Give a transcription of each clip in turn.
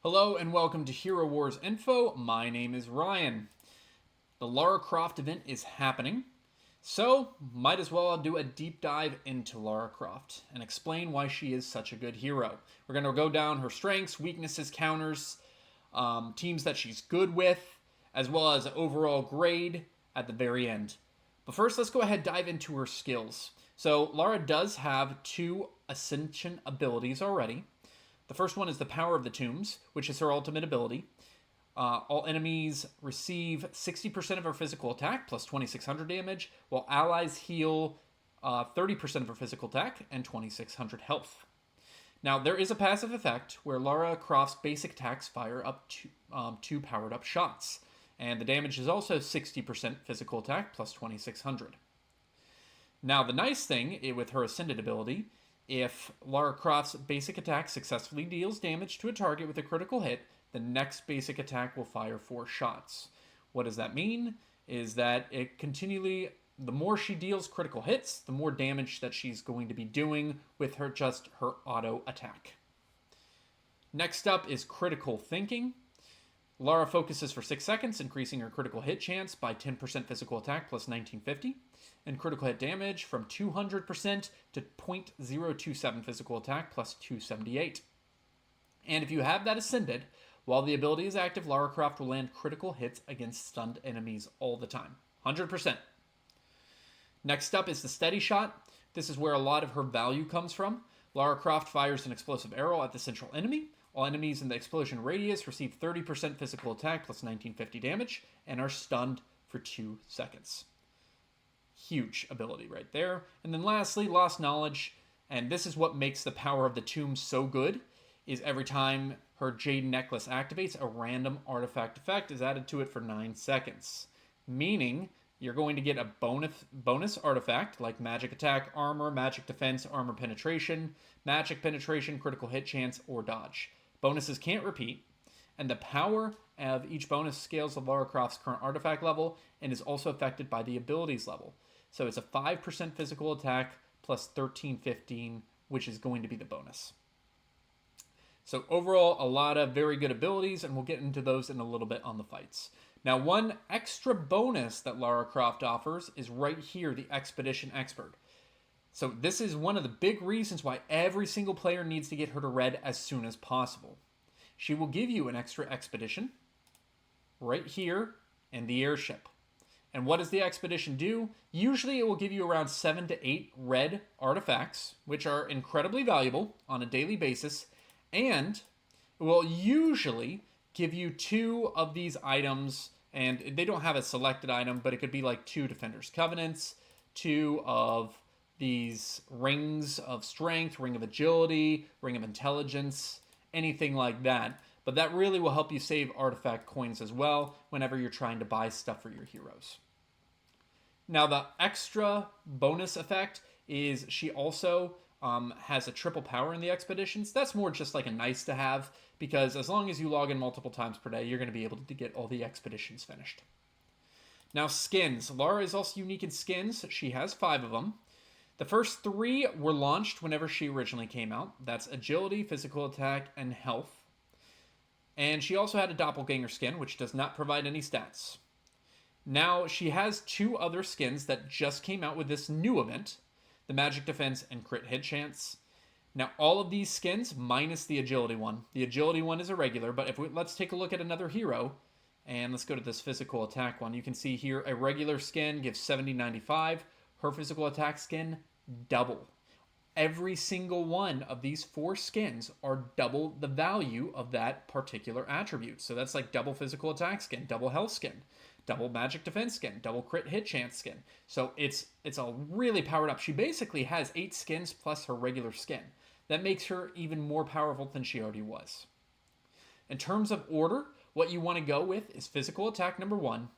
Hello and welcome to Hero Wars Info. My name is Ryan. The Lara Croft event is happening, so might as well do a deep dive into Lara Croft and explain why she is such a good hero. We're going to go down her strengths, weaknesses, counters, teams that she's good with, as well as overall grade at the very end. But first, let's go ahead and dive into her skills. So Lara does have two Ascension abilities already. The first one is the Power of the Tombs, which is her ultimate ability. All enemies receive 60% of her physical attack, plus 2600 damage, while allies heal 30% of her physical attack and 2600 health. Now, there is a passive effect where Lara Croft's basic attacks fire up to two powered up shots, and the damage is also 60% physical attack, plus 2600. Now, the nice thing with her Ascended ability, if Lara Croft's basic attack successfully deals damage to a target with a critical hit, the next basic attack will fire 4 shots. What does that mean? Is that it continually, the more she deals critical hits, the more damage that she's going to be doing with her auto attack. Next up is Critical Thinking. Lara focuses for 6 seconds, increasing her critical hit chance by 10% physical attack plus 1950, and critical hit damage from 200% to 0.027 physical attack plus 278. And if you have that Ascended, while the ability is active, Lara Croft will land critical hits against stunned enemies all the time. 100%. Next up is the Steady Shot. This is where a lot of her value comes from. Lara Croft fires an explosive arrow at the central enemy. All enemies in the explosion radius receive 30% physical attack plus 1950 damage and are stunned for 2 seconds. Huge ability right there. And then lastly, Lost Knowledge. And this is what makes the Power of the Tomb so good, is every time her Jade Necklace activates, a random artifact effect is added to it for 9 seconds. Meaning, you're going to get a bonus artifact like Magic Attack, Armor, Magic Defense, Armor Penetration, Magic Penetration, Critical Hit Chance, or Dodge. Bonuses can't repeat, and the power of each bonus scales of Lara Croft's current artifact level and is also affected by the abilities level. So it's a 5% physical attack plus 1315, which is going to be the bonus. So overall, a lot of very good abilities, and we'll get into those in a little bit on the fights. Now, one extra bonus that Lara Croft offers is right here, the Expedition Expert. So this is one of the big reasons why every single player needs to get her to red as soon as possible. She will give you an extra expedition right here in the airship. And what does the expedition do? Usually it will give you around 7 to 8 red artifacts, which are incredibly valuable on a daily basis, and it will usually give you 2 of these items, and they don't have a selected item, but it could be like 2 Defender's Covenants, 2 of these rings of strength, ring of agility, ring of intelligence, anything like that. But that really will help you save artifact coins as well whenever you're trying to buy stuff for your heroes. Now, the extra bonus effect is she also has a triple power in the expeditions. That's more just like a nice to have, because as long as you log in multiple times per day, you're going to be able to get all the expeditions finished. Now, skins. Lara is also unique in skins. She has 5 of them. The first 3 were launched whenever she originally came out. That's agility, physical attack, and health. And she also had a doppelganger skin, which does not provide any stats. Now, she has 2 other skins that just came out with this new event, the magic defense and crit hit chance. Now, all of these skins, minus the agility one. The agility one is irregular, but let's take a look at another hero, and let's go to this physical attack one. You can see here a regular skin gives 70-95. Her physical attack skin, double. Every single one of these 4 skins are double the value of that particular attribute. So that's like double physical attack skin, double health skin, double magic defense skin, double crit hit chance skin. So it's a really powered up. She basically has 8 skins plus her regular skin. That makes her even more powerful than she already was. In terms of order, what you want to go with is physical attack number 1,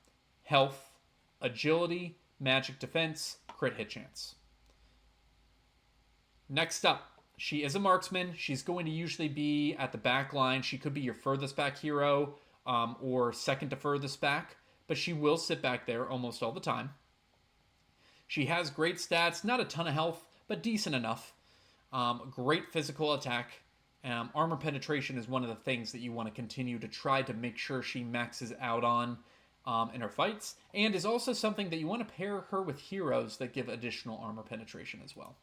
health, agility, magic defense, crit hit chance. Next up, she is a marksman. She's going to usually be at the back line. She could be your furthest back hero or second to furthest back, but she will sit back there almost all the time. She has great stats, not a ton of health, but decent enough. Great physical attack, Armor penetration is one of the things that you want to continue to try to make sure she maxes out on in her fights, and is also something that you want to pair her with heroes that give additional armor penetration as well.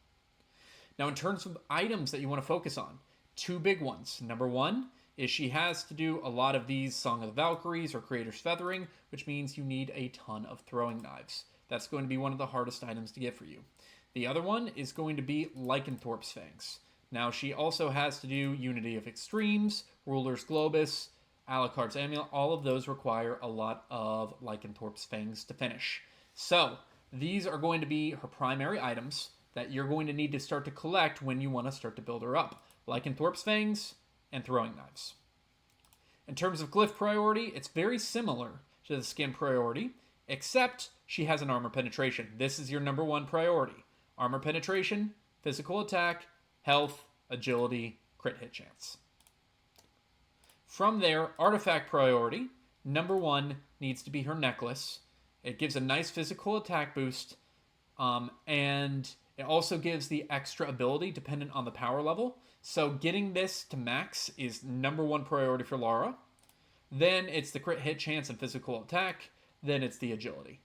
Now, in terms of items that you want to focus on, two big ones. Number one is she has to do a lot of these Song of the Valkyries or Creator's Feathering, which means you need a ton of throwing knives. That's going to be one of the hardest items to get for you. The other one is going to be Lycanthrope's Fangs. Now, she also has to do Unity of Extremes, Ruler's Globus, Alucard's Amulet. All of those require a lot of Lycanthrope's Fangs to finish. So, these are going to be her primary items that you're going to need to start to collect when you want to start to build her up. Lycanthrope's Fangs and Throwing Knives. In terms of glyph priority, it's very similar to the skin priority, except she has an armor penetration. This is your number one priority. Armor penetration, physical attack, health, agility, crit hit chance. From there, artifact priority, number one needs to be her necklace. It gives a nice physical attack boost, and it also gives the extra ability dependent on the power level. So getting this to max is number one priority for Lara. Then it's the crit hit chance and physical attack. Then it's the agility.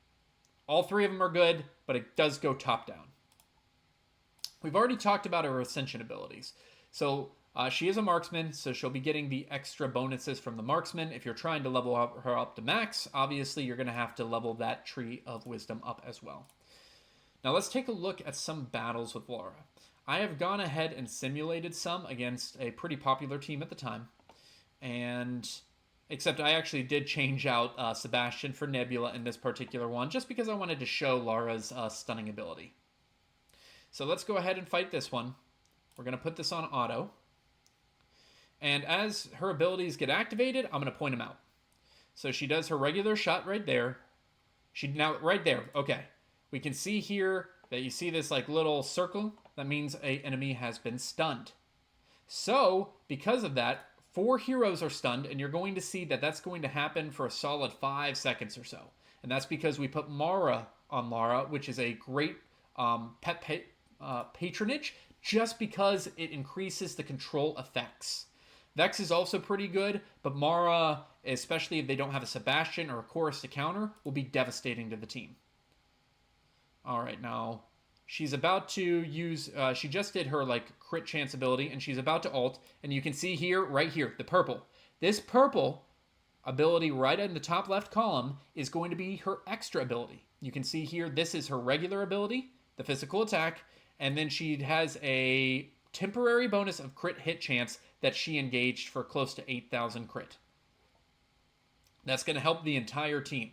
All three of them are good, but it does go top down. We've already talked about her ascension abilities. So she is a marksman, so she'll be getting the extra bonuses from the marksman. If you're trying to level her up to max, obviously you're going to have to level that tree of wisdom up as well. Now let's take a look at some battles with Lara. I have gone ahead and simulated some against a pretty popular team at the time. Except I actually did change out Sebastian for Nebula in this particular one, just because I wanted to show Lara's stunning ability. So let's go ahead and fight this one. We're going to put this on auto. And as her abilities get activated, I'm going to point them out. So she does her regular shot right there. Right there, okay. We can see here that you see this like little circle. That means an enemy has been stunned. So, because of that, 4 heroes are stunned, and you're going to see that that's going to happen for a solid 5 seconds or so. And that's because we put Mara on Lara, which is a great patronage, just because it increases the control effects. Vex is also pretty good, but Mara, especially if they don't have a Sebastian or a Chorus to counter, will be devastating to the team. Alright, now, she's about to use, she just did her, crit chance ability, and she's about to ult, and you can see here, right here, the purple. This purple ability right in the top left column is going to be her extra ability. You can see here, this is her regular ability, the physical attack, and then she has a temporary bonus of crit hit chance that she engaged for close to 8,000 crit. That's going to help the entire team.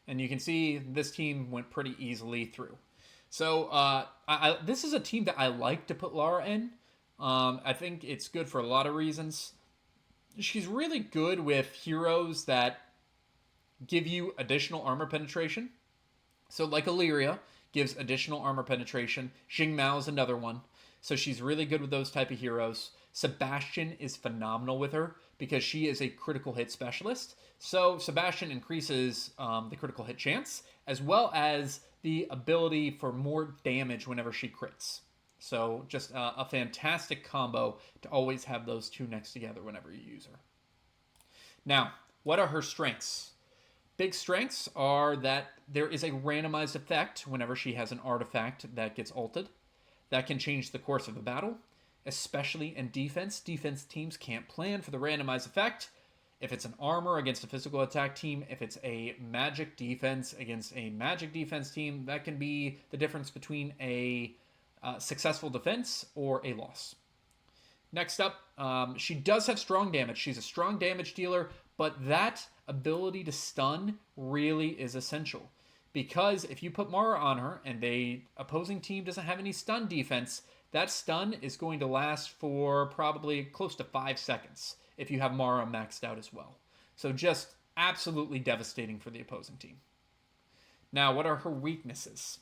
And you can see this team went pretty easily through. So this is a team that I like to put Lara in. I think it's good for a lot of reasons. She's really good with heroes that give you additional armor penetration. So like Lyria gives additional armor penetration. Xing Mao is another one. So she's really good with those type of heroes. Sebastian is phenomenal with her because she is a critical hit specialist. So Sebastian increases the critical hit chance as well as the ability for more damage whenever she crits. So just a fantastic combo to always have those two next together whenever you use her. Now, what are her strengths? Big strengths are that there is a randomized effect whenever she has an artifact that gets ulted. That can change the course of a battle, especially in defense. Defense teams can't plan for the randomized effect. If it's an armor against a physical attack team, if it's a magic defense against a magic defense team, that can be the difference between a successful defense or a loss. Next up, she does have strong damage. She's a strong damage dealer, but that ability to stun really is essential. Because if you put Mara on her and the opposing team doesn't have any stun defense, that stun is going to last for probably close to 5 seconds if you have Mara maxed out as well. So just absolutely devastating for the opposing team. Now, what are her weaknesses?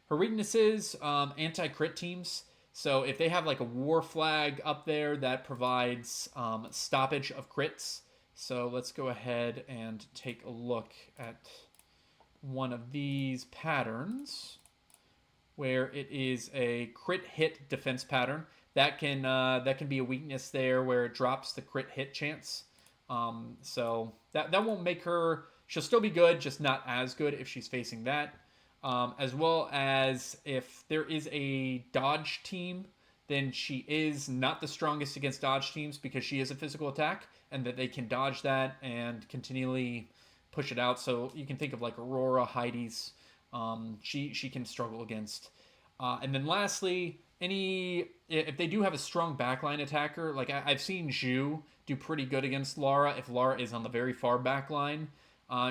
Her weaknesses, anti-crit teams. So if they have like a war flag up there, that provides stoppage of crits. So let's go ahead and take a look at one of these patterns where it is a crit hit defense pattern. that can be a weakness there where it drops the crit hit chance. So that won't make her. She'll still be good, just not as good if she's facing that. As well as if there is a dodge team, then she is not the strongest against dodge teams because she is a physical attack, and that they can dodge that and continually push it out. So you can think of like Aurora, Heidi's. She can struggle against. And then lastly, if they do have a strong backline attacker, like I've seen Zhu do pretty good against Lara if Lara is on the very far backline.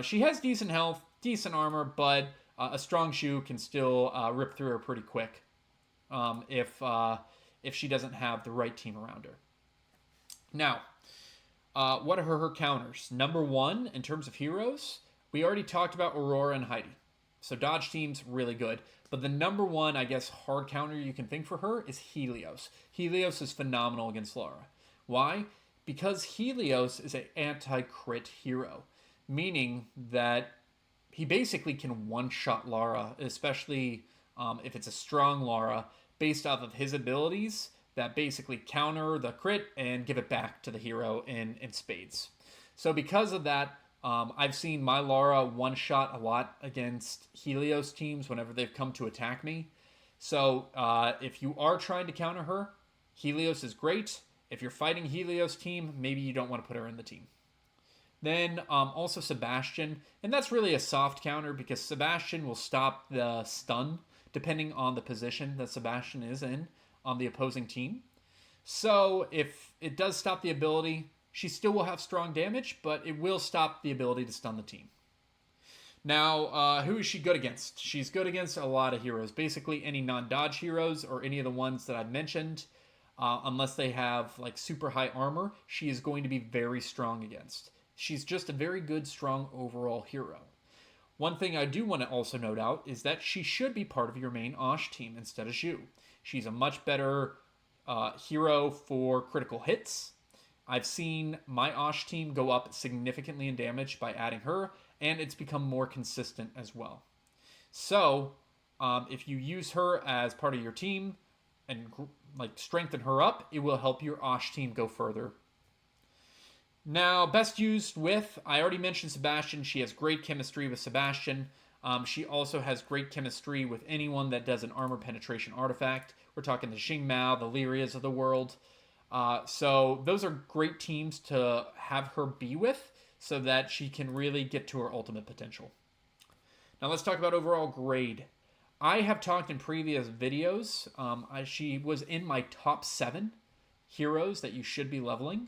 She has decent health, decent armor, but a strong Zhu can still rip through her pretty quick if she doesn't have the right team around her. Now, what are her counters? Number one, in terms of heroes, we already talked about Aurora and Heidi. So dodge team's really good. But the number one, I guess, hard counter you can think for her is Helios. Helios is phenomenal against Lara. Why? Because Helios is an anti-crit hero, meaning that he basically can one-shot Lara, especially if it's a strong Lara, based off of his abilities that basically counter the crit and give it back to the hero in spades. So because of that, I've seen my Lara one-shot a lot against Helios teams whenever they've come to attack me. So if you are trying to counter her, Helios is great. If you're fighting Helios team, maybe you don't want to put her in the team. Then also Sebastian, and that's really a soft counter because Sebastian will stop the stun depending on the position that Sebastian is in on the opposing team. So if it does stop the ability, she still will have strong damage, but it will stop the ability to stun the team. Now, who is she good against? She's good against a lot of heroes. Basically, any non-dodge heroes or any of the ones that I've mentioned, unless they have like super high armor, she is going to be very strong against. She's just a very good, strong overall hero. One thing I do want to also note out is that she should be part of your main Osh team instead of Zhu. She's a much better hero for critical hits. I've seen my Osh team go up significantly in damage by adding her, and it's become more consistent as well. So, if you use her as part of your team and like strengthen her up, it will help your Osh team go further. Now, best used with, I already mentioned Sebastian. She has great chemistry with Sebastian. She also has great chemistry with anyone that does an armor penetration artifact. We're talking the Xingmao, the Lyrias of the world. So those are great teams to have her be with so that she can really get to her ultimate potential. Now let's talk about overall grade. I have talked in previous videos. She was in my top 7 heroes that you should be leveling.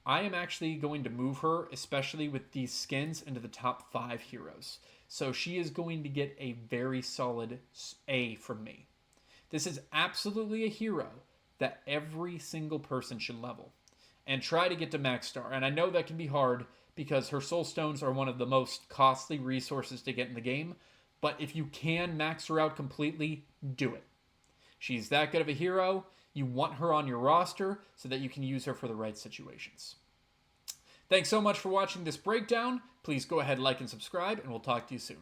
I am actually going to move her, especially with these skins, into the top 5 heroes. So she is going to get a very solid A from me. This is absolutely a hero that every single person should level and try to get to max star. And I know that can be hard because her soul stones are one of the most costly resources to get in the game. But if you can max her out completely, do it. She's that good of a hero. You want her on your roster so that you can use her for the right situations. Thanks so much for watching this breakdown. Please go ahead, like, and subscribe, and we'll talk to you soon.